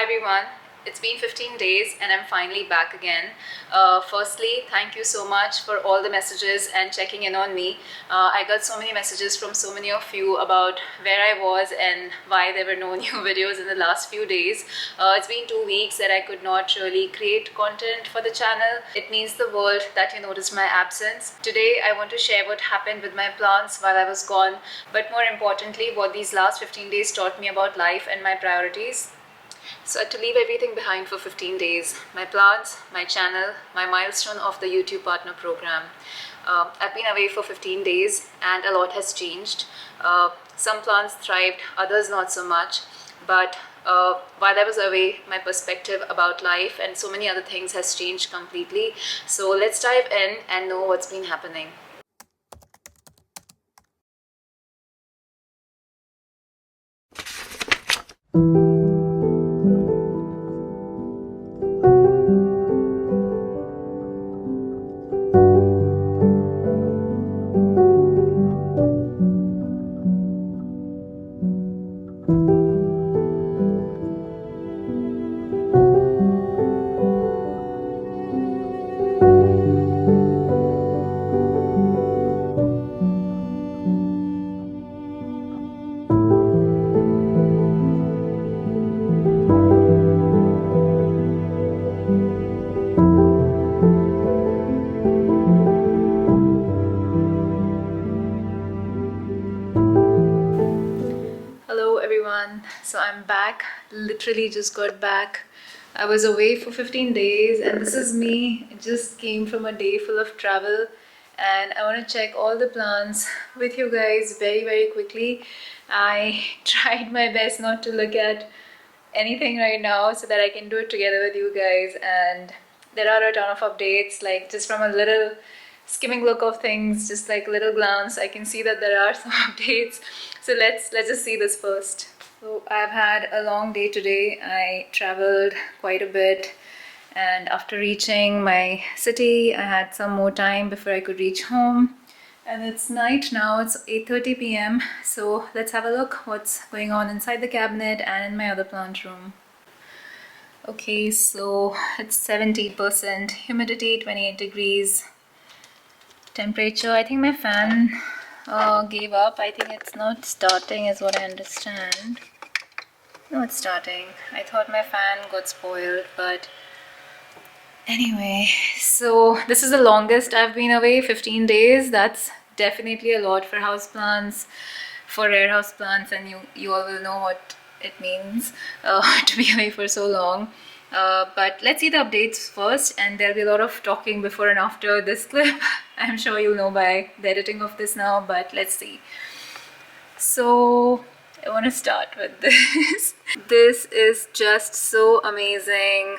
everyone. It's been 15 days and I'm finally back again. Firstly, thank you so much for all the messages and checking in on me. I got so many messages from so many of you about where I was and why there were no new videos in the last few days. It's been 2 weeks that I could not really create content for the channel. It means the world that you noticed my absence. Today, I want to share what happened with my plants while I was gone, but more importantly, what these last 15 days taught me about life and my priorities. So I had to leave everything behind for 15 days. My plants, my channel, my milestone of the YouTube Partner Program. I've been away for 15 days and a lot has changed. Some plants thrived, others not so much. But while I was away, my perspective about life and so many other things has changed completely. So let's dive in and know what's been happening. Hello everyone, so I'm back, literally just got back. I was away for 15 days and this is me. I just came from a day full of travel and I want to check all the plants with you guys very quickly. I tried my best not to look at anything right now so that I can do it together with you guys, and there are a ton of updates, like just from a little skimming look of things, just like little glance, I can see that there are some updates. So let's just see this first. So I've had a long day today. I traveled quite a bit and after reaching my city I had some more time before I could reach home, and it's night now. It's 8:30 p.m. so let's have a look what's going on inside the cabinet and in my other plant room. Okay, so it's 70% humidity, 28 degrees temperature. I think my fan gave up. I think it's not starting is what I understand. No, it's starting. I thought my fan got spoiled, but anyway, so this is the longest I've been away, 15 days. That's definitely a lot for houseplants, for rare houseplants, and you all will know what it means to be away for so long. But let's see the updates first, and there'll be a lot of talking before and after this clip. I'm sure you'll know by the editing of this now, but let's see. So I want to start with this. This is just so amazing.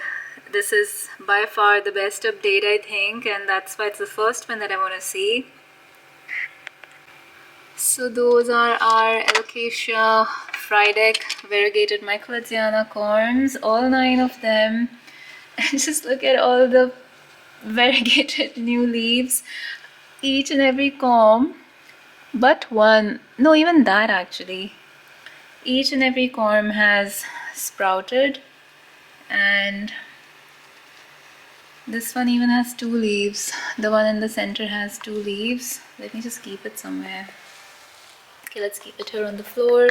This is by far the best update, I think, and that's why it's the first one that I want to see. So those are our Alocasia Frydek variegated Mycologiana corms, all 9 of them. And just look at all the variegated new leaves, each and every corm but one, no, even that actually. Each and every corm has sprouted, and this one even has 2 leaves. The one in the center has 2 leaves. Let me just keep it somewhere. Okay, let's keep it here on the floor.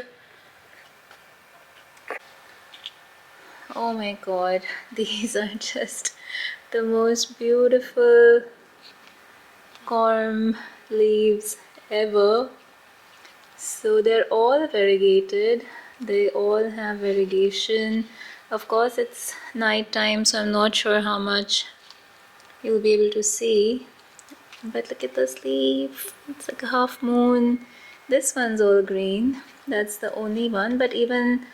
Oh my god, these are just the most beautiful corm leaves ever. So they're all variegated. They all have variegation. Of course, it's night time, so I'm not sure how much you'll be able to see. But look at this leaf. It's like a half moon. This one's all green. That's the only one. But even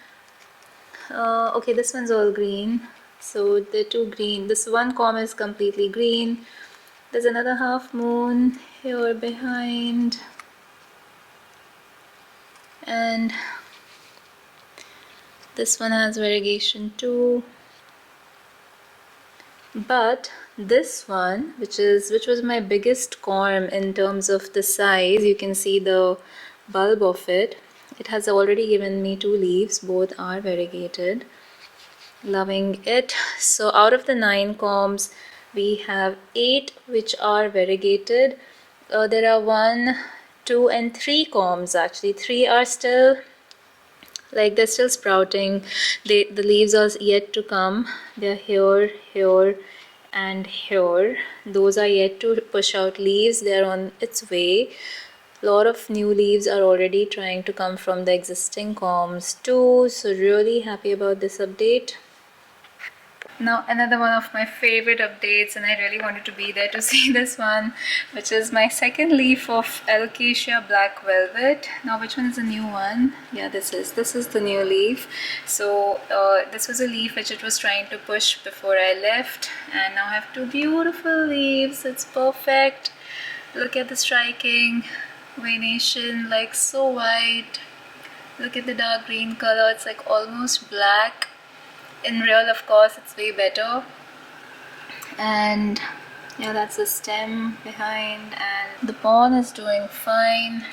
okay, this one's all green. So they're 2 green. This one corm is completely green. There's another half moon here behind. And this one has variegation too. But this one, which was my biggest corm in terms of the size, you can see the bulb of it. It has already given me 2 leaves. Both are variegated. Loving it. So out of the 9 combs, we have 8 which are variegated. There are 1, 2 and 3 combs actually. 3 are still, like, they're still sprouting. The leaves are yet to come. They're here, here and here. Those are yet to push out leaves. They're on its way. A lot of new leaves are already trying to come from the existing combs too. So really happy about this update. Now another one of my favorite updates, and I really wanted to be there to see this one, which is my second leaf of Alocasia Black Velvet. Now which one is the new one? Yeah, this is the new leaf. So this was a leaf which it was trying to push before I left, and now I have 2 beautiful leaves. It's perfect. Look at the striking veination, like so white. Look at the dark green color, it's like almost black. In real, of course, it's way better. And yeah, that's the stem behind, and the pawn is doing fine.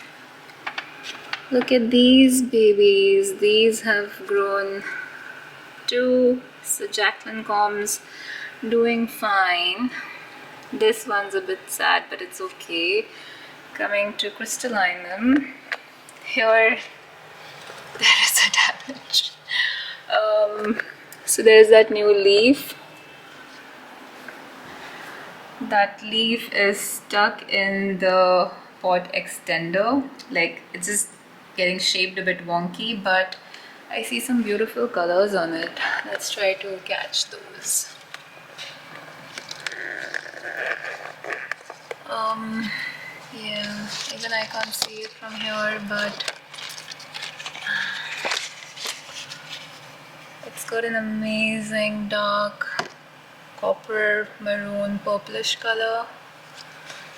Look at these babies. These have grown too. So Jacqueline combs doing fine. This one's a bit sad, but it's okay. Coming to crystallinum. Here, there is a damage. So there's that new leaf. That leaf is stuck in the pot extender. Like, it's just getting shaped a bit wonky, but I see some beautiful colors on it. Let's try to catch those. Yeah, even I can't see it from here, but it's got an amazing dark copper, maroon, purplish color.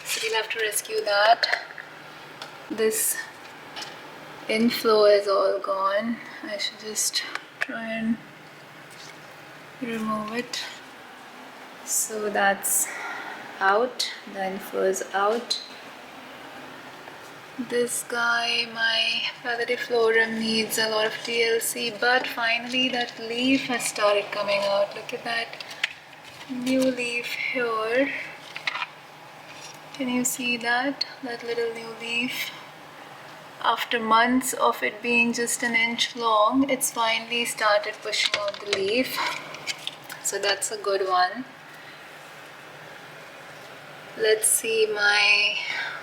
So we'll have to rescue that. This inflow is all gone. I should just try and remove it. So that's out. The inflow is out. This guy, my Pallatiflorum, needs a lot of TLC, but finally that leaf has started coming out. Look at that new leaf here. Can you see that? That little new leaf. After months of it being just an inch long, it's finally started pushing out the leaf. So that's a good one. Let's see my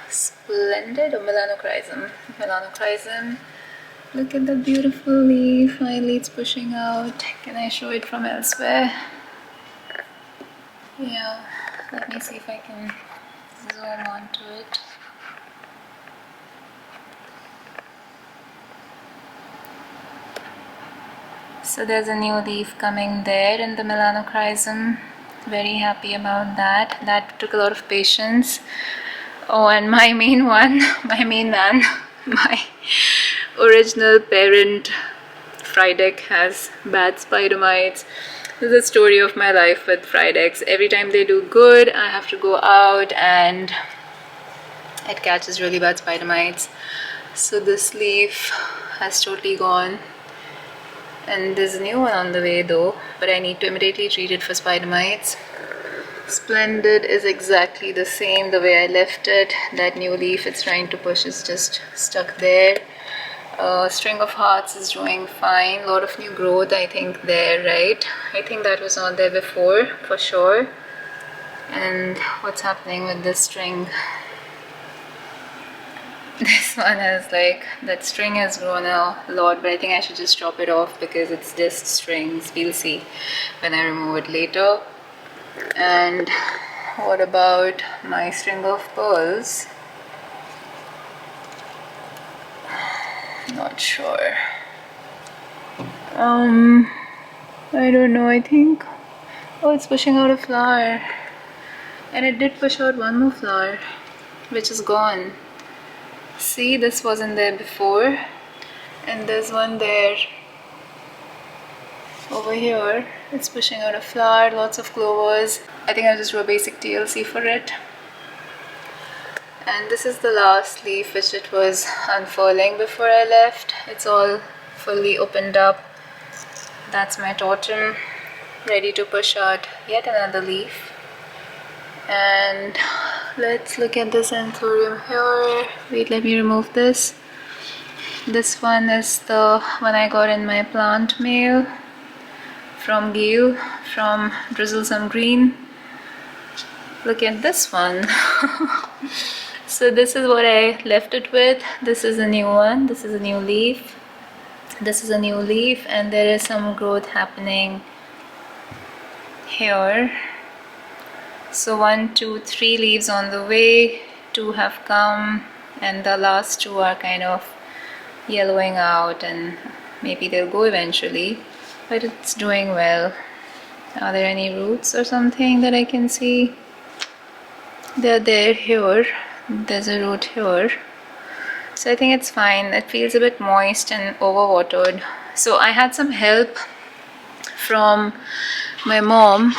splendid melanochrysum. Melanochrysum. Look at the beautiful leaf. Finally it's pushing out. Can I show it from elsewhere? Yeah, let me see if I can zoom onto it. So there's a new leaf coming there in the melanochrysum. Very happy about that. That took a lot of patience. Oh, and my main one, my main man, my original parent Frydek has bad spider mites. This is the story of my life with Frydeks. Every time they do good, I have to go out and it catches really bad spider mites. So this leaf has totally gone. And there's a new one on the way though, but I need to immediately treat it for spider mites. Splendid is exactly the same the way I left it. That new leaf it's trying to push is just stuck there. String of Hearts is doing fine. A lot of new growth I think there, right? I think that was not there before for sure. And what's happening with this string? This one has like, that string has grown a lot, but I think I should just chop it off because it's just strings. We'll see when I remove it later. And what about my string of pearls? Not sure. I don't know, I think, oh, it's pushing out a flower. And it did push out one more flower, which is gone. See, this wasn't there before, and there's one there. Over here, it's pushing out a flower, lots of clovers. I think I'll just do a basic TLC for it. And this is the last leaf which it was unfurling before I left. It's all fully opened up. That's my totem. ready to push out yet another leaf. And let's look at this anthurium here. Wait, let me remove this. This one is the one I got in my plant mail from Gail from Drizzle Some Green. Look at this one. So this is what I left it with. This is a new one. This is a new leaf. This is a new leaf, and there is some growth happening here. So 1, 2, 3 leaves on the way. 2 have come, and the last 2 are kind of yellowing out, and maybe they'll go eventually, but it's doing well. Are there any roots or something that I can see? They're there here. There's a root here. So I think it's fine. It feels a bit moist and overwatered. So I had some help from my mom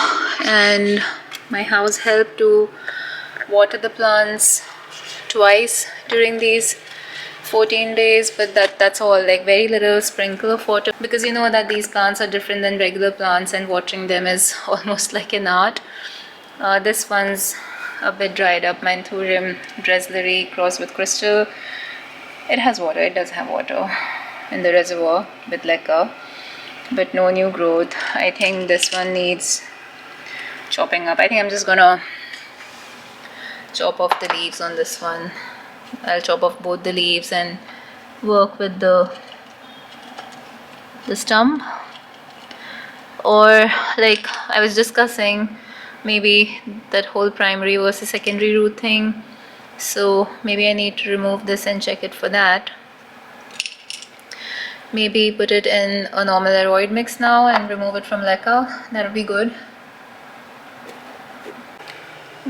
and my house help to water the plants twice during these 14 days, but that's all, like very little sprinkle of water, because you know that these plants are different than regular plants and watering them is almost like an art. This one's a bit dried up, my Anthurium Dresleri crossed with crystal. It has water, it does have water in the reservoir with leca, but no new growth. I think this one needs chopping up. I think I'm just gonna chop off the leaves on this one. I'll chop off both the leaves and work with the stump. Or like I was discussing, maybe that whole primary versus secondary root thing. So maybe I need to remove this and check it for that. Maybe put it in a normal aeroid mix now and remove it from leca. That would be good.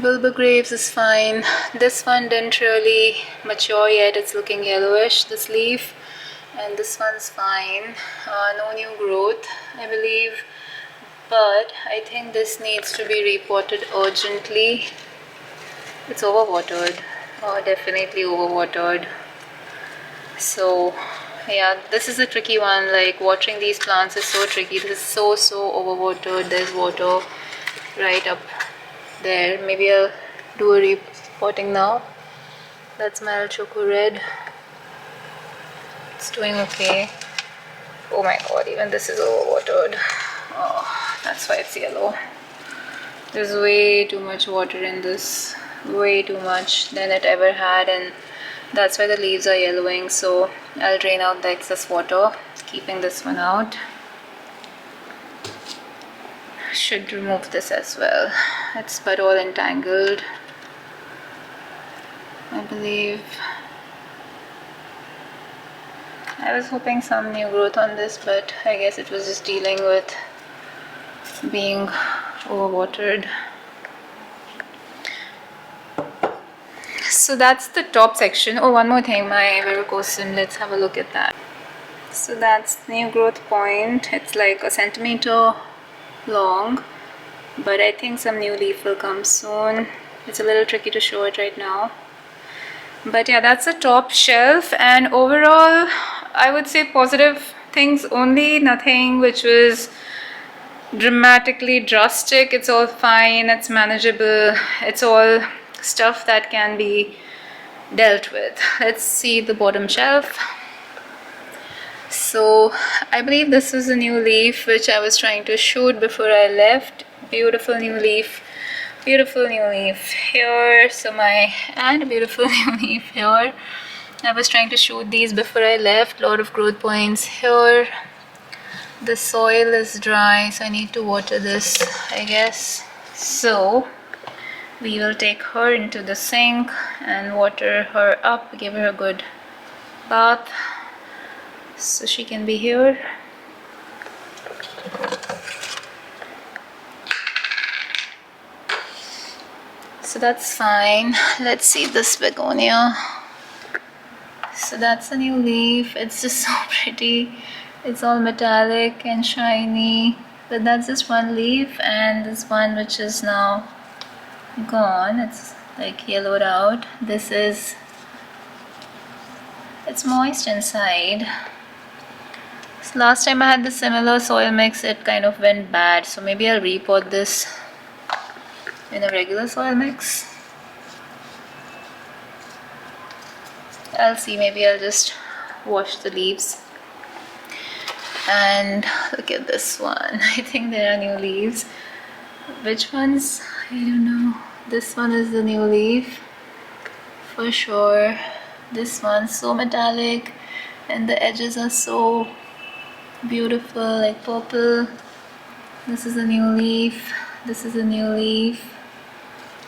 Wilbur Graves is fine. This one didn't really mature yet. It's looking yellowish, this leaf. And this one's fine. No new growth, I believe. But I think this needs to be repotted urgently. It's overwatered. Definitely overwatered. So yeah, this is a tricky one. Like watering these plants is so tricky. This is so overwatered. There's water right up there. Maybe I'll do a repotting now. That's my El Choco Red. It's doing okay. Oh my god, even this is overwatered. Oh, that's why it's yellow. There's way too much water in this. Way too much than it ever had, and that's why the leaves are yellowing. So I'll drain out the excess water, keeping this one out. Should remove this as well. It's but all entangled, I believe. I was hoping some new growth on this, but I guess it was just dealing with being overwatered. So that's the top section. Oh, one more thing, my varicosum. Let's have a look at that. So that's the new growth point. It's like 1 centimeter long, but I think some new leaf will come soon. It's a little tricky to show it right now, but yeah, that's the top shelf. And overall I would say positive things only, nothing which was dramatically drastic. It's all fine, it's manageable, it's all stuff that can be dealt with. Let's see the bottom shelf. So I believe this is a new leaf which I was trying to shoot before I left. Beautiful new leaf, beautiful new leaf here. And a beautiful new leaf here. I was trying to shoot these before I left. Lot of growth points here. The soil is dry, so I need to water this, I guess. So we will take her into the sink and water her up, give her a good bath, so she can be here. So that's fine. Let's see this begonia. So that's a new leaf. It's just so pretty. It's all metallic and shiny, but that's just one leaf, and this one which is now gone, it's like yellowed out. It's moist inside. So last time I had the similar soil mix, it kind of went bad. So maybe I'll repot this in a regular soil mix. I'll see, maybe I'll just wash the leaves. And look at this one. I think there are new leaves. Which ones? I don't know. This one is the new leaf for sure. This one's so metallic and the edges are so beautiful, like purple. This is a new leaf. This is a new leaf.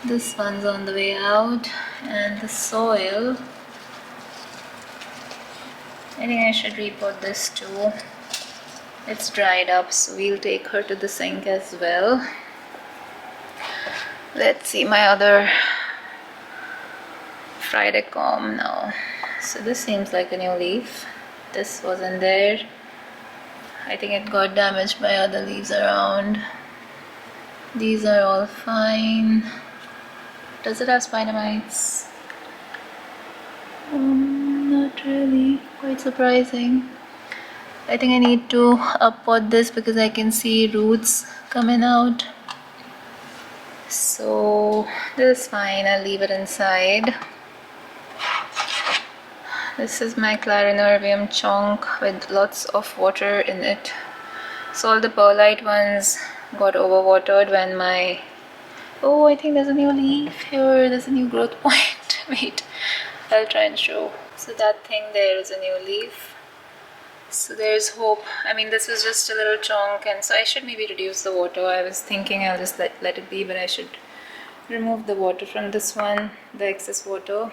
This one's on the way out. And the soil, I think I should repot this too. It's dried up, so we'll take her to the sink as well. Let's see my other fried egg comb now. So this seems like a new leaf. This wasn't there. I think it got damaged by other leaves around. These are all fine. Does it have spider mites? Not really. Quite surprising. I think I need to uppot this because I can see roots coming out. So this is fine. I'll leave it inside. This is my clarinervium chonk with lots of water in it. So all the perlite ones got overwatered when my... Oh, I think there's a new leaf here. There's a new growth point. Wait, I'll try and show. So that thing there is a new leaf. So there's hope. I mean, this was just a little chunk, and so I should maybe reduce the water. I was thinking I'll just let it be, but I should remove the water from this one, the excess water.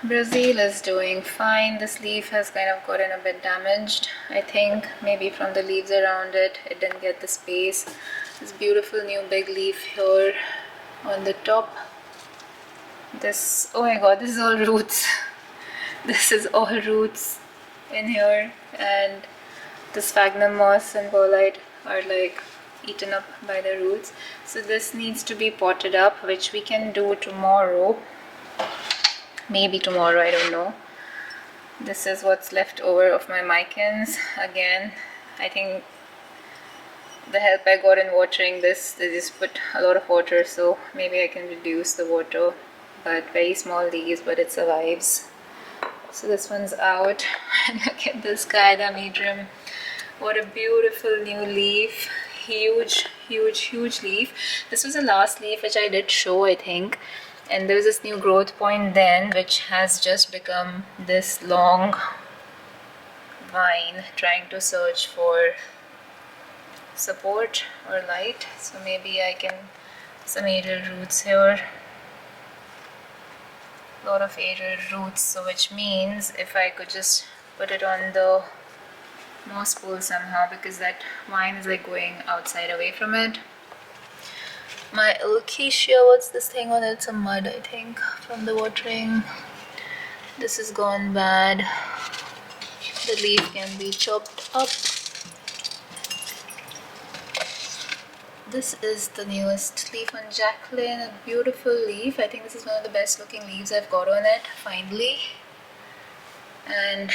Brazil is doing fine. This leaf has kind of gotten a bit damaged. I think maybe from the leaves around it, it didn't get the space. This beautiful new big leaf here on the top. This, oh my god, this is all roots. This is all roots in here, and the sphagnum moss and perlite are like eaten up by the roots. So this needs to be potted up, which we can do tomorrow. Maybe tomorrow, I don't know. This is what's left over of my micans. Again, I think the help I got in watering this, they just put a lot of water, so maybe I can reduce the water. But very small leaves, but it survives. So this one's out. And look at this Medium. What a beautiful new leaf. Huge, huge, huge leaf. This was the last leaf which I did show, I think. And there was this new growth point then, which has just become this long vine trying to search for support or light. So maybe I can, some aerial roots here. Lot of aerial roots, so which means if I could just put it on the moss pole somehow, because that vine is like going outside away from it. My alocasia, what's this thing on it? Some mud, I think, from the watering. This has gone bad. The leaf can be chopped up. This is the newest leaf on Jacqueline, a beautiful leaf. I think this is one of the best looking leaves I've got on it, finally. And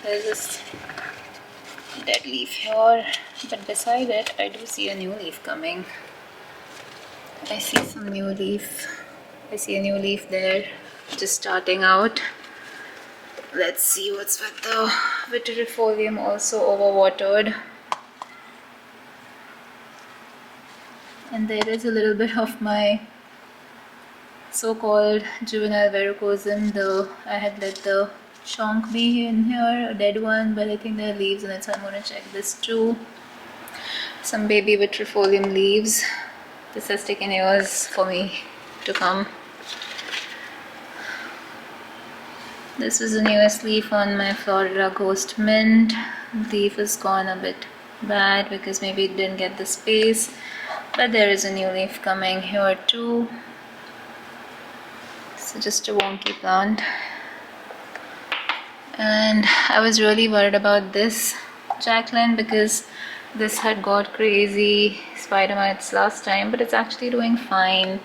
there's this dead leaf here, but beside it I do see a new leaf coming. I see some new leaf. I see a new leaf there, just starting out. Let's see what's with the Vitrifolium, also overwatered. And there is a little bit of my so-called juvenile verrucosum, though I had let the chonk be in here, a dead one, but I think there are leaves in it, so I'm going to check this too. Some baby Vitrifolium leaves. This has taken years for me to come. This is the newest leaf on my Florida Ghost Mint. The leaf has gone a bit bad because maybe it didn't get the space. But there is a new leaf coming here too. So just a wonky plant. And I was really worried about this Jacqueline because this had got crazy spider mites last time, but it's actually doing fine.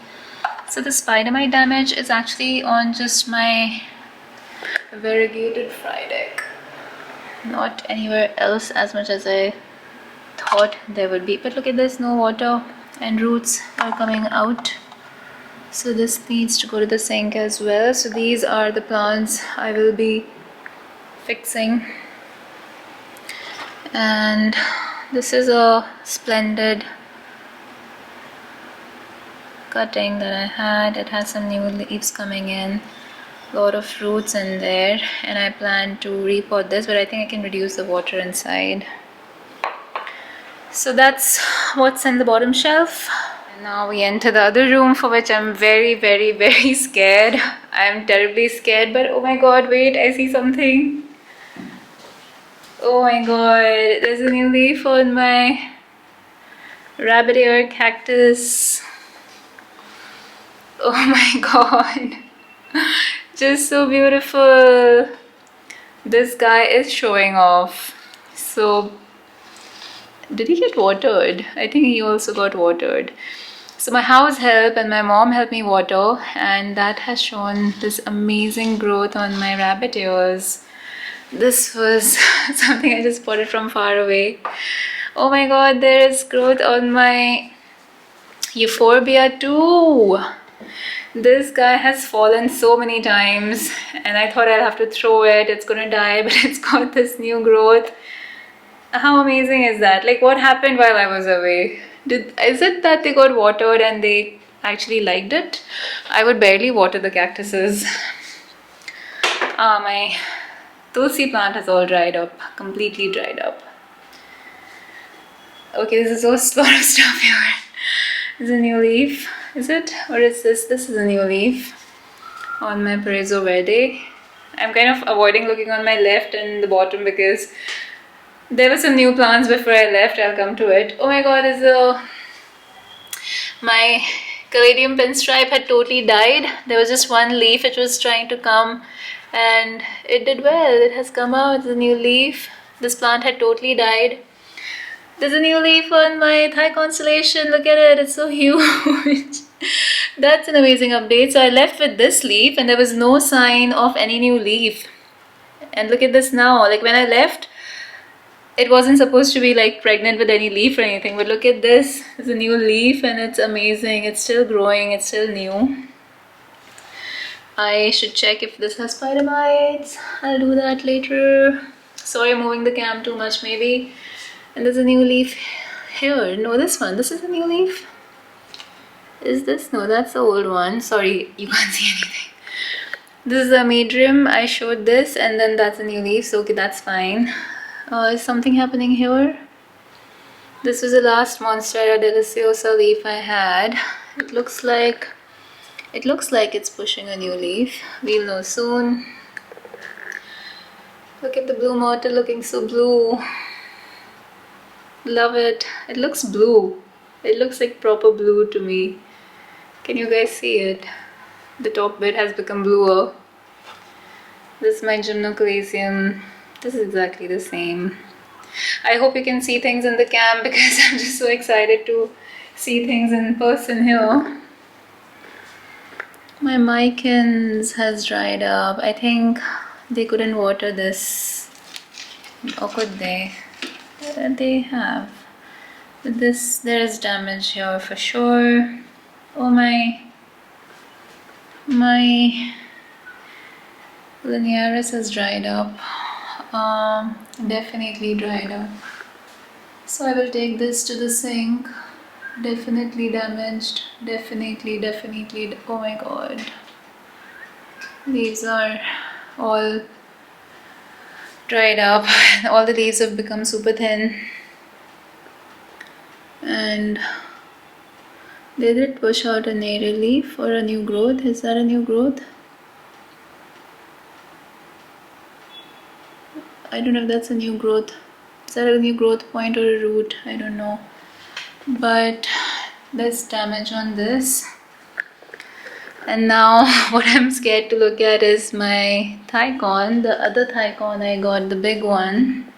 So the spider mite damage is actually on just my variegated fried egg. Not anywhere else as much as I thought there would be. But look at this, no water and roots are coming out. So this needs to go to the sink as well. So these are the plants I will be fixing. And this is a splendid cutting that I had. It has some new leaves coming in, a lot of fruits in there, and I plan to repot this, but I think I can reduce the water inside. So that's what's in the bottom shelf. And now we enter the other room, for which I'm very, very, very scared. I'm terribly scared, but oh my god, wait, I see something. Oh my god, there's a new leaf on my rabbit ear cactus. Oh my god, just so beautiful. This guy is showing off. So did he get watered? I think he also got watered. So my house help and my mom helped me water, and that has shown this amazing growth on my rabbit ears. This was something I just spotted from far away. Oh my god, there is growth on my euphorbia too. This guy has fallen so many times and I thought I'd have to throw it, it's gonna die, but it's got this new growth. How amazing is that? Like, what happened while I was away? Is it that they got watered and they actually liked it? I would barely water the cactuses. My tulsi plant has all dried up, completely dried up. Okay, this is a lot of stuff here. This is a new leaf, is it? Or is this? This is a new leaf on my Perezzo Verde. I'm kind of avoiding looking on my left and the bottom because there were some new plants before I left. I'll come to it. Oh my god, my caladium pinstripe had totally died. There was just one leaf which was trying to come and it did well. It has come out. It's a new leaf. This plant had totally died. There's a new leaf on my Thai constellation. Look at it. It's so huge. That's an amazing update. So I left with this leaf and there was no sign of any new leaf. And look at this now. Like when I left, it wasn't supposed to be like pregnant with any leaf or anything, but look at this. It's a new leaf and it's amazing. It's still growing. It's still new. I should check if this has spider bites. I'll do that later. Sorry, I'm moving the cam too much maybe. And there's a new leaf here. No, this one. This is a new leaf. Is this? No, that's the old one. Sorry, you can't see anything. This is a medium. I showed this and then that's a new leaf. So okay, that's fine. Is something happening here? This was the last Monstera deliciosa leaf I had. It looks like it's pushing a new leaf. We'll know soon. Look at the blue mortar looking so blue. Love it. It looks blue. It looks like proper blue to me. Can you guys see it? The top bit has become bluer. This is my gymnocalycium. This is exactly the same. I hope you can see things in the cam because I'm just so excited to see things in person here. My Mycans has dried up. I think they couldn't water this. Or could they? They have. But this, there is damage here for sure. Oh my linearis has dried up. Definitely dried up. So I will take this to the sink. Definitely damaged. Definitely. Oh my god. Leaves are all dried up. All the leaves have become super thin. And they did push out a native leaf or a new growth. Is that a new growth? I don't know if that's a new growth. Is that a new growth point or a root? I don't know. But there's damage on this. And now what I'm scared to look at is my Thycon. The other Thycon I got, the big one.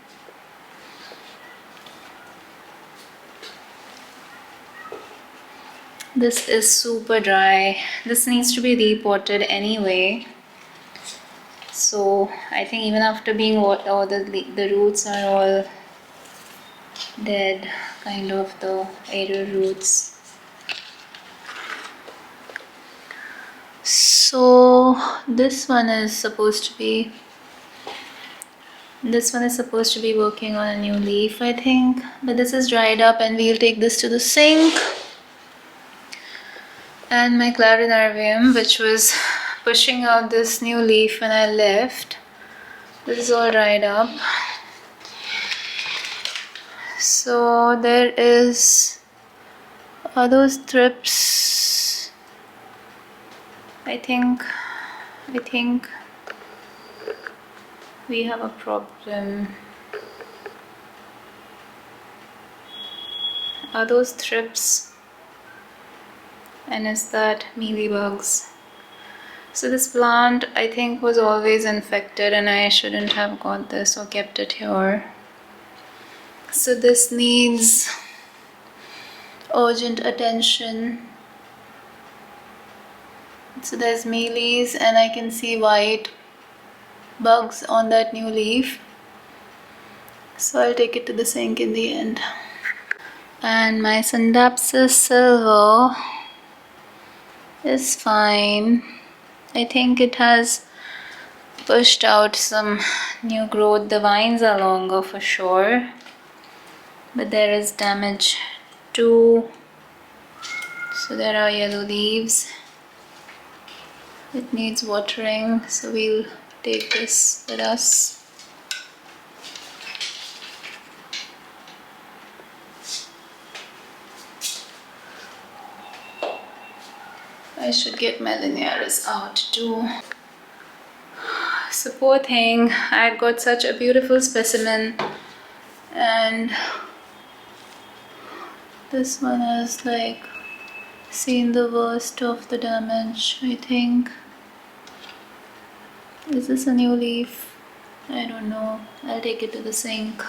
This is super dry. This needs to be repotted anyway. So I think even after being all the roots are all dead, kind of the aerial roots. So this one is supposed to be working on a new leaf, I think, but this is dried up, and we'll take this to the sink. And my clarinarvium, which was pushing out this new leaf when I left, this is all dried up. So there are those thrips. I think we have a problem. Are those thrips? And is that mealybugs? So this plant, I think, was always infected, and I shouldn't have got this or kept it here. So this needs urgent attention. So there's mealies, and I can see white bugs on that new leaf. So I'll take it to the sink in the end. And my Synapsis silver is fine. I think it has pushed out some new growth. The vines are longer for sure, but there is damage too. So there are yellow leaves. It needs watering, so we'll take this with us. I should get my linearis out too. So poor thing, I had got such a beautiful specimen, and this one has like seen the worst of the damage, I think. Is this a new leaf? I don't know. I'll take it to the sink.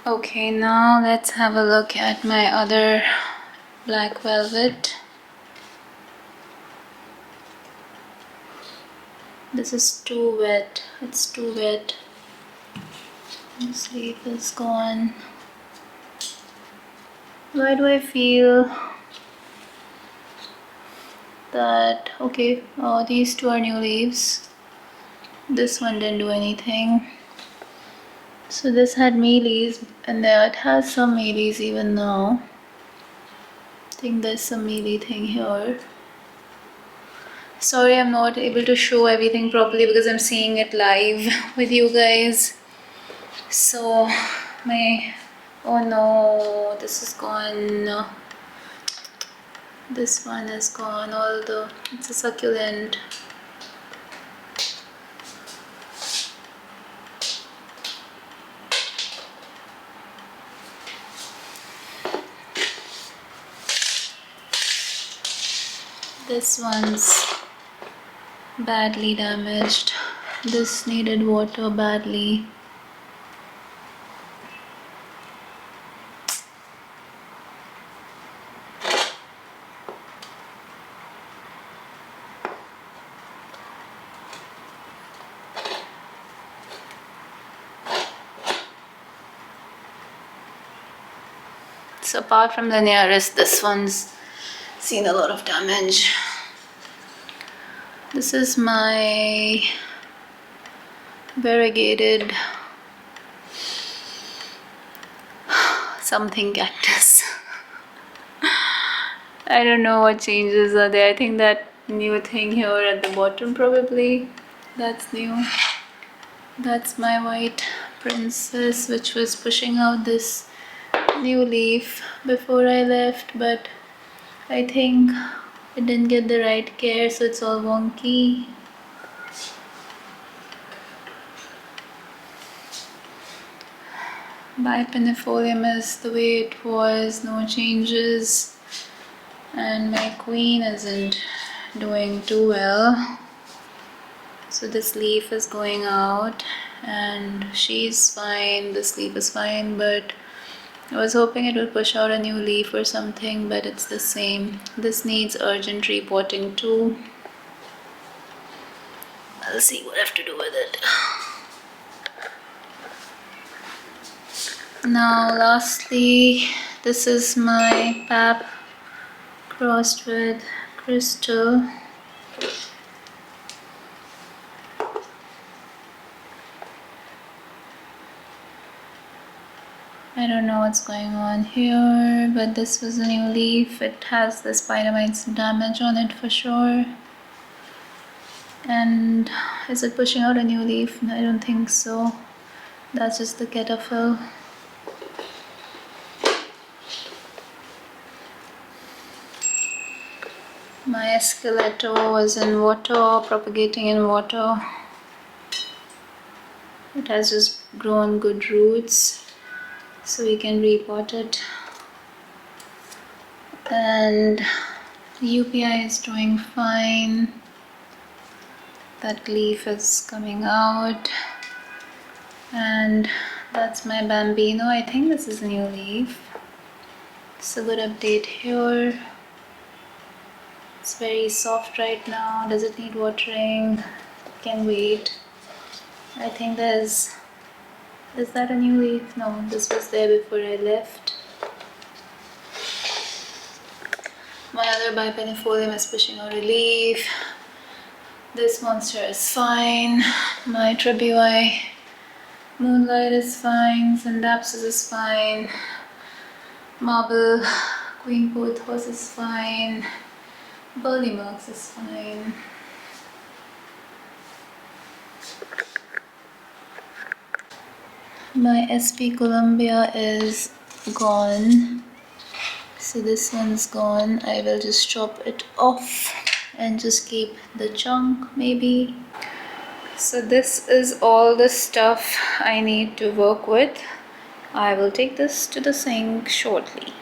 Okay, now let's have a look at my other black velvet. This is too wet. It's too wet. This leaf is gone. Why do I feel that, okay, these two are new leaves. This one didn't do anything. So this had mealies, and it has some mealies even now. I think there's some mealy thing here. Sorry, I'm not able to show everything properly because I'm seeing it live with you guys. So oh no, this is gone. This one is gone. It's a succulent. This one's badly damaged. This needed water badly. So apart from the nearest, this one's seen a lot of damage. This is my variegated something cactus. I don't know what changes are there. I think that new thing here at the bottom probably, that's new. That's my white princess, which was pushing out this new leaf before I left, but I think it didn't get the right care, so it's all wonky. Bipennifolium is the way it was, no changes. And my queen isn't doing too well. So this leaf is going out and she's fine, this leaf is fine, but I was hoping it would push out a new leaf or something, but it's the same. This needs urgent repotting too. I'll see what I have to do with it. Now lastly, this is my pap crossed with crystal. I don't know what's going on here, but this was a new leaf. It has the spider mites damage on it for sure. And is it pushing out a new leaf? I don't think so. That's just the cetaphil. My esqueleto was in water, propagating in water. It has just grown good roots, so we can repot it. And UPI is doing fine. That leaf is coming out. And that's my bambino. I think this is a new leaf. It's a good update here. It's very soft right now. Does it need watering? Can wait. I think is that a new leaf? No, this was there before I left. My other bipennifolium is pushing out a leaf. This monster is fine. My tribui moonlight is fine. Syndapsis is fine. Marble queen pothos is fine. Burley Marks is fine. My SP Columbia is gone. So this one's gone. I will just chop it off and just keep the chunk maybe. So this is all the stuff I need to work with. I will take this to the sink shortly.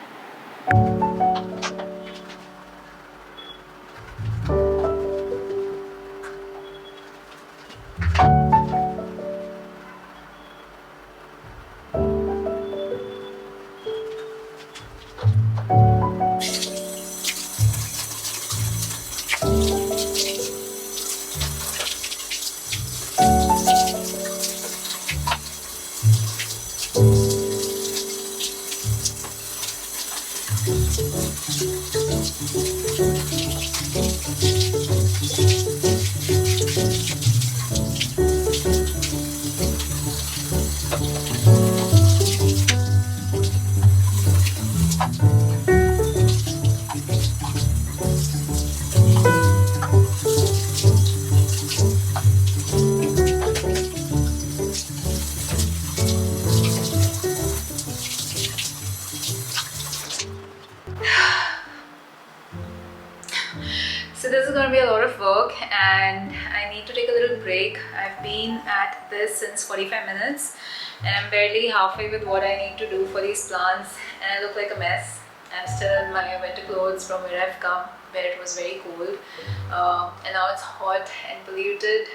So this is going to be a lot of work and I need to take a little break. I've been at this since 45 minutes and I'm barely halfway with what I need to do for these plants and I look like a mess. I'm still in my winter clothes from where I've come, where it was very cold, and now it's hot and polluted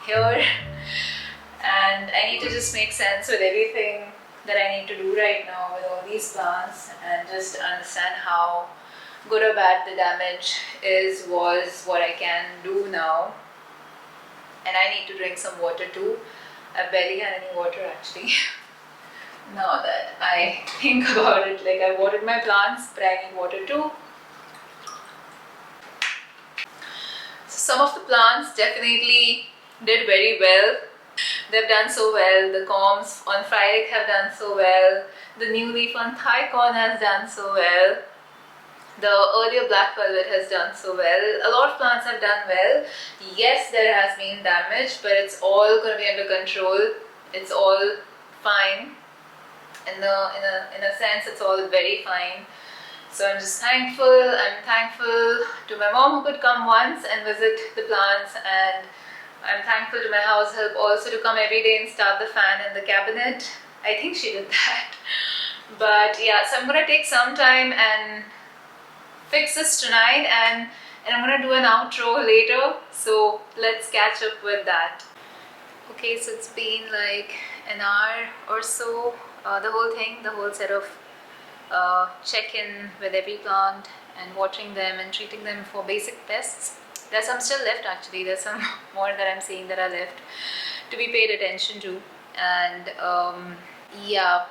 here and I need to just make sense with everything that I need to do right now with all these plants and just understand how good or bad the damage was, what I can do now. And I need to drink some water too. I've barely had any water actually. Now that I think about it, like I watered my plants, but I need water too. So some of the plants definitely did very well. They've done so well. The corms on Friday have done so well. The new leaf on Thai corn has done so well. The earlier black velvet has done so well. A lot of plants have done well. Yes, there has been damage, but it's all going to be under control. It's all fine. In a sense, it's all very fine. So I'm just thankful. I'm thankful to my mom who could come once and visit the plants, and I'm thankful to my house help also to come every day and start the fan in the cabinet. I think she did that. But yeah, so I'm going to take some time and fix this tonight and I'm gonna do an outro later, so let's catch up with that. Okay, so it's been like an hour or so, the whole set of check in with every plant and watering them and treating them for basic pests. There's some still left actually, there's some more that I'm seeing that are left to be paid attention to. And yeah,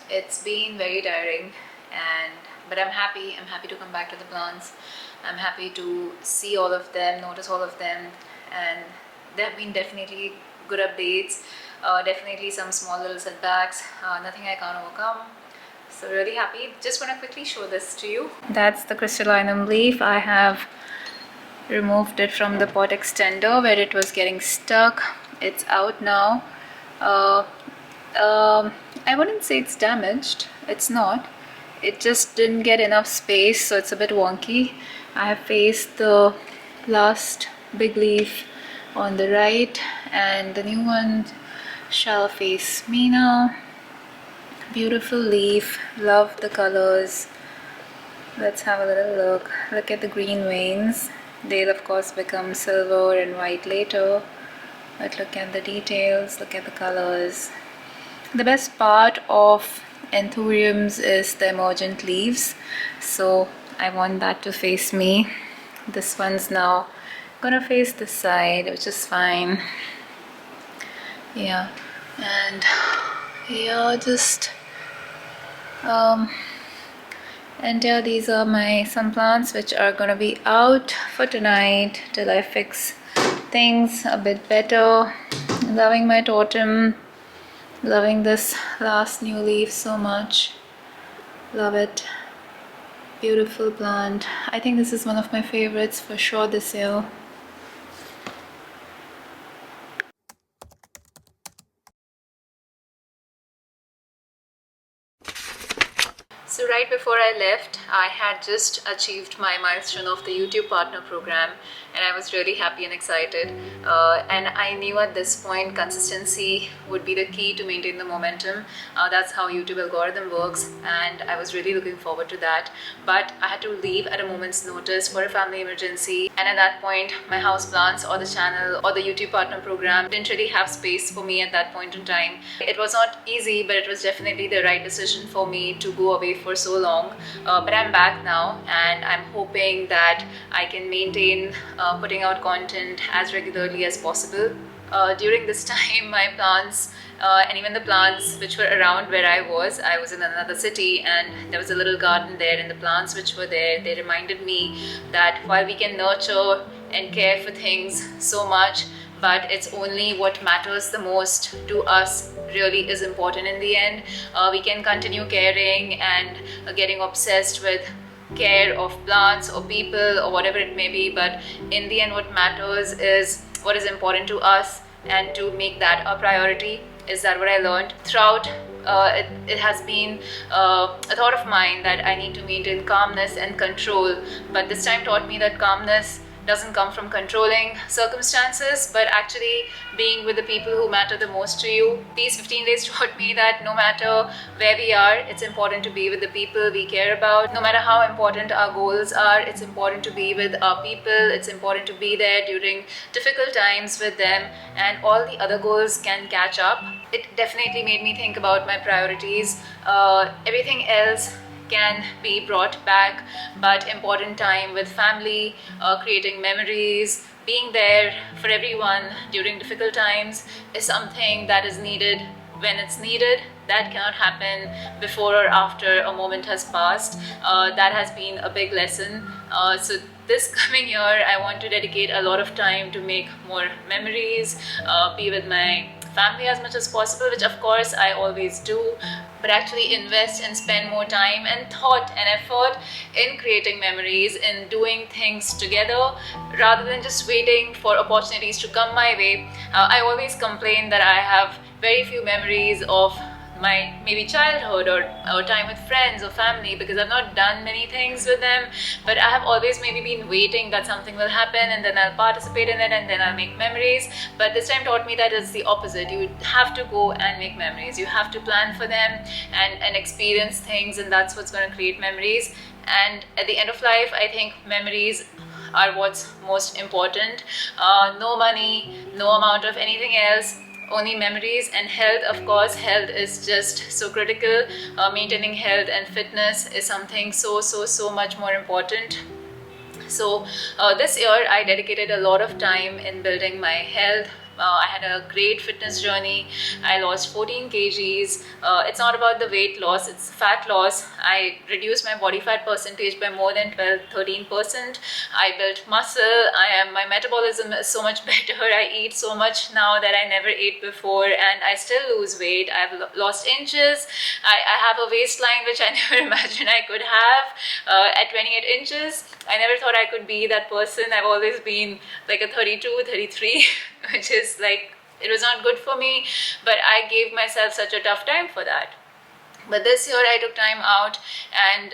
it's been very tiring, and but I'm happy to come back to the plants. I'm happy to see all of them, notice all of them, and there have been definitely good updates, definitely some small little setbacks, nothing I can't overcome. So really happy. Just want to quickly show this to you. That's the crystallinum leaf. I have removed it from the pot extender where it was getting stuck. It's out now. I wouldn't say it's damaged. It's not. It just didn't get enough space, so it's a bit wonky. I have faced the last big leaf on the right, and the new one shall face me now. Beautiful leaf, love the colors. Let's have a little look. Look at the green veins. They'll of course become silver and white later, but look at the details, look at the colors. The best part of anthuriums is the emergent leaves, so I want that to face me. This one's now gonna face this side, which is fine. Yeah, and yeah, just and yeah, these are my sun plants which are gonna be out for tonight till I fix things a bit better. Loving my totem, loving this last new leaf so much. Love it. Beautiful plant. I think this is one of my favorites for sure this year. So right before I left, I had just achieved my milestone of the YouTube partner program, and I was really happy and excited. And I knew at this point consistency would be the key to maintain the momentum. That's how YouTube algorithm works, and I was really looking forward to that. But I had to leave at a moment's notice for a family emergency, and at that point, my houseplants or the channel or the YouTube partner program didn't really have space for me at that point in time. It was not easy, but it was definitely the right decision for me to go away for so long, but I'm back now, and I'm hoping that I can maintain putting out content as regularly as possible. During this time, my plants and even the plants which were around where I was in another city, and there was a little garden there, and the plants which were there, they reminded me that while we can nurture and care for things so much, but it's only what matters the most to us really is important in the end. We can continue caring and getting obsessed with care of plants or people or whatever it may be, but in the end what matters is what is important to us, and to make that a priority. Is that what I learned throughout? It has been a thought of mine that I need to maintain calmness and control, but this time taught me that calmness doesn't come from controlling circumstances, but actually being with the people who matter the most to you. These 15 days taught me that no matter where we are, it's important to be with the people we care about. No matter how important our goals are, it's important to be with our people. It's important to be there during difficult times with them, and all the other goals can catch up. It definitely made me think about my priorities. Everything else can be brought back, but important time with family, creating memories, being there for everyone during difficult times is something that is needed when it's needed. That cannot happen before or after a moment has passed. That has been a big lesson. So this coming year, I want to dedicate a lot of time to make more memories, be with my family as much as possible, which of course I always do, but actually invest and spend more time and thought and effort in creating memories, in doing things together, rather than just waiting for opportunities to come my way. I always complain that I have very few memories of my maybe childhood or time with friends or family, because I've not done many things with them, but I have always maybe been waiting that something will happen and then I'll participate in it and then I'll make memories. But this time taught me that it's the opposite. You have to go and make memories. You have to plan for them and experience things, and that's what's going to create memories. And at the end of life, I think memories are what's most important. No money, no amount of anything else only memories. And health, of course, health is just so critical. Maintaining health and fitness is something so much more important. So this year I dedicated a lot of time in building my health. I had a great fitness journey. I lost 14 kgs. It's not about the weight loss, it's fat loss. I reduced my body fat percentage by more than 12-13%. I built muscle. My metabolism is so much better. I eat so much now that I never ate before, and I still lose weight. I've lost inches. I have a waistline which I never imagined I could have at 28 inches. I never thought I could be that person. I've always been like a 32, 33, which is like, it was not good for me, but I gave myself such a tough time for that. But this year I took time out and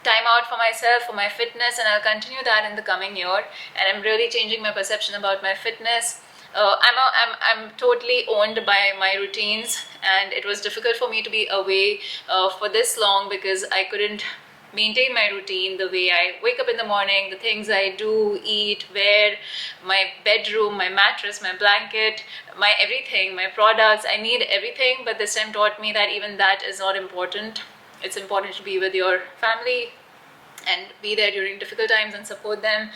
time out for myself, for my fitness, and I'll continue that in the coming year. And I'm really changing my perception about my fitness. I'm totally owned by my routines, and it was difficult for me to be away for this long because I couldn't maintain my routine, the way I wake up in the morning, the things I do, eat, wear, my bedroom, my mattress, my blanket, my everything, my products. I need everything, but this time taught me that even that is not important. It's important to be with your family and be there during difficult times and support them.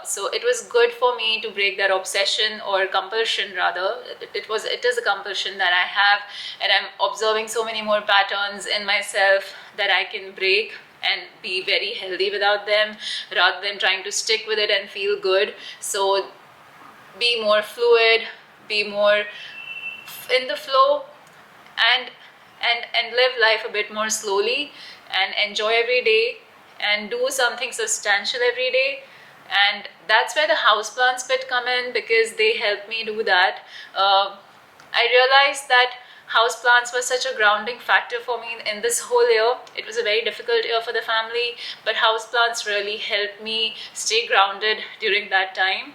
So it was good for me to break that obsession, or compulsion rather. It is a compulsion that I have, and I'm observing so many more patterns in myself that I can break and be very healthy without them, rather than trying to stick with it and feel good. So be more fluid, be more in the flow, and live life a bit more slowly, and enjoy every day, and do something substantial every day. And that's where the houseplants bit come in, because they help me do that. I realized that houseplants were such a grounding factor for me in this whole year. It was a very difficult year for the family, but houseplants really helped me stay grounded during that time.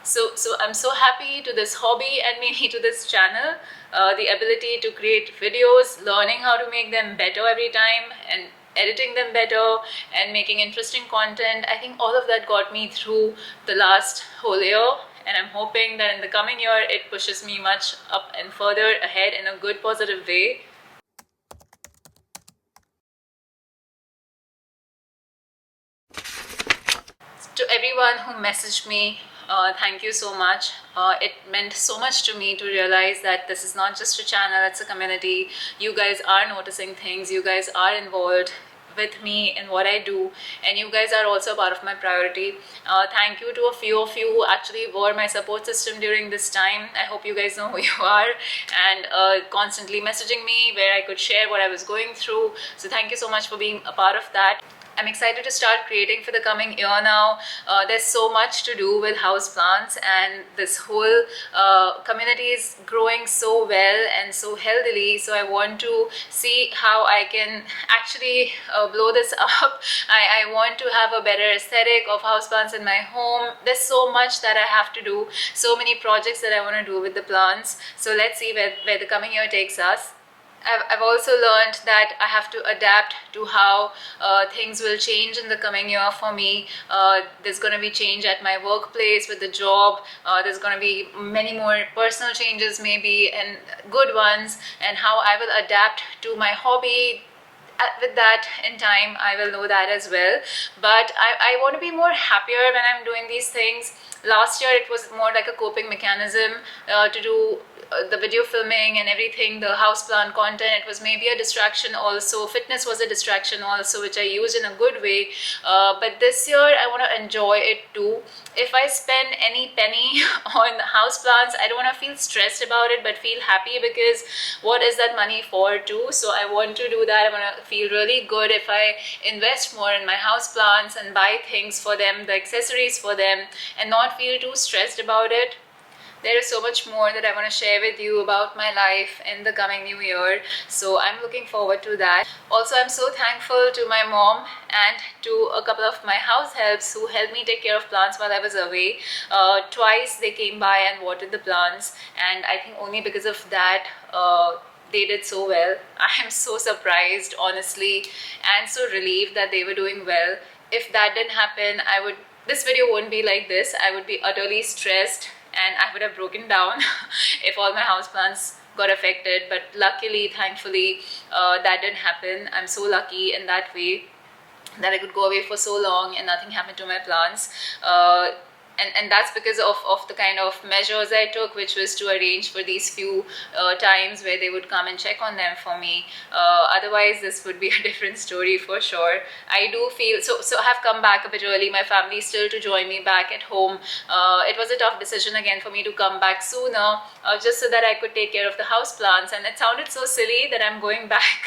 So I'm so happy to this hobby, and maybe to this channel, the ability to create videos, learning how to make them better every time, and editing them better, and making interesting content. I think all of that got me through the last whole year, and I'm hoping that in the coming year it pushes me much up and further ahead in a good, positive way. To everyone who messaged me, thank you so much. It meant so much to me to realize that this is not just a channel, it's a community. You guys are noticing things, you guys are involved with me in what I do, and you guys are also part of my priority. Thank you to a few of you who actually were my support system during this time. I hope you guys know who you are, and constantly messaging me where I could share what I was going through. So thank you so much for being a part of that. I'm excited to start creating for the coming year now. There's so much to do with houseplants, and this whole community is growing so well and so healthily. So I want to see how I can actually blow this up. I want to have a better aesthetic of houseplants in my home. There's so much that I have to do, so many projects that I want to do with the plants. So let's see where the coming year takes us. I've also learned that I have to adapt to how things will change in the coming year for me. There's going to be change at my workplace with the job. There's going to be many more personal changes maybe, and good ones, and how I will adapt to my hobby. With that in time, I will know that as well. But I want to be more happier when I'm doing these things. Last year it was more like a coping mechanism to do the video filming and everything, the houseplant content. It was maybe a distraction also. Fitness was a distraction also, which I used in a good way. But this year I want to enjoy it too. If I spend any penny on houseplants, I don't want to feel stressed about it, but feel happy, because what is that money for too? So I want to do that. I want to feel really good if I invest more in my houseplants and buy things for them, the accessories for them, and not feel too stressed about it. There is so much more that I want to share with you about my life in the coming new year. So I'm looking forward to that. Also, I'm so thankful to my mom and to a couple of my house helps who helped me take care of plants while I was away. Twice they came by and watered the plants, and I think only because of that they did so well. I am so surprised, honestly, and so relieved that they were doing well. If that didn't happen, I would this video won't be like this. I would be utterly stressed and I would have broken down if all my houseplants got affected. But luckily, thankfully, that didn't happen. I'm so lucky in that way that I could go away for so long and nothing happened to my plants. And that's because of the kind of measures I took, which was to arrange for these few times where they would come and check on them for me. Otherwise, this would be a different story for sure. I do feel so I have come back a bit early. My family is still to join me back at home. It was a tough decision again for me to come back sooner, just so that I could take care of the house plants. And it sounded so silly that I'm going back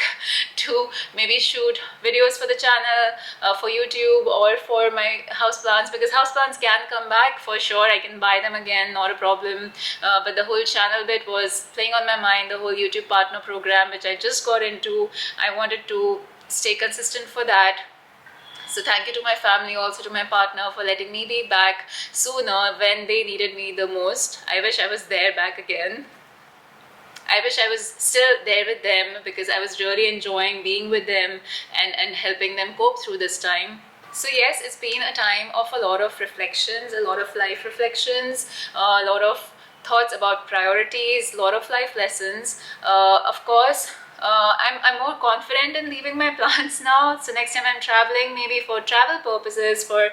to maybe shoot videos for the channel, for YouTube, or for my house plants, because house plants can come back for sure. I can buy them again, not a problem. But the whole channel bit was playing on my mind. The whole YouTube partner program, which I just got into, I wanted to stay consistent for that. So thank you to my family, also to my partner, for letting me be back sooner when they needed me the most. I wish I was there back again. I wish I was still there with them, because I was really enjoying being with them and helping them cope through this time. So yes, it's been a time of a lot of reflections, a lot of life reflections, a lot of thoughts about priorities, a lot of life lessons. Of course, I'm more confident in leaving my plants now. So next time I'm traveling, maybe for travel purposes, for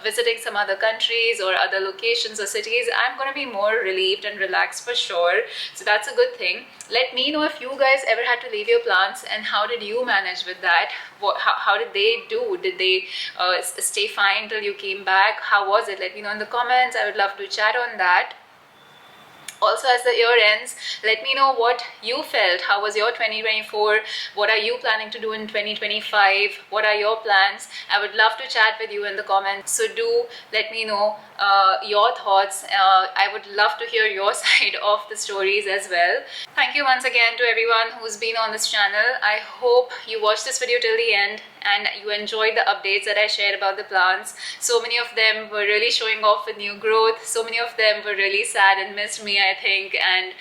visiting some other countries or other locations or cities, I'm going to be more relieved and relaxed for sure. So that's a good thing. Let me know if you guys ever had to leave your plants, and how did you manage with that? How did they do? Did they stay fine till you came back? How was it? Let me know in the comments. I would love to chat on that. Also, as the year ends, let me know what you felt. How was your 2024? What are you planning to do in 2025? What are your plans? I would love to chat with you in the comments. So do let me know your thoughts. I would love to hear your side of the stories as well. Thank you once again to everyone who's been on this channel. I hope you watched this video till the end and you enjoyed the updates that I shared about the plants. So many of them were really showing off with new growth. So many of them were really sad and missed me, I think. And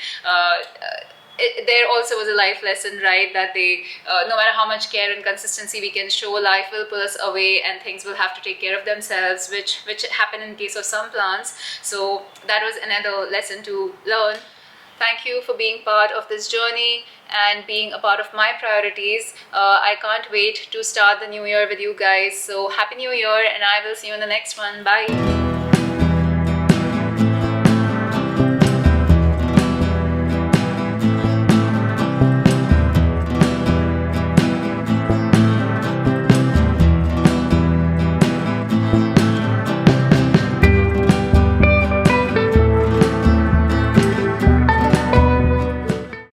there also was a life lesson, right? That no matter how much care and consistency we can show, life will pull us away and things will have to take care of themselves, which happened in case of some plants. So that was another lesson to learn. Thank you for being part of this journey and being a part of my priorities. I can't wait to start the new year with you guys. So happy new year, and I will see you in the next one. Bye.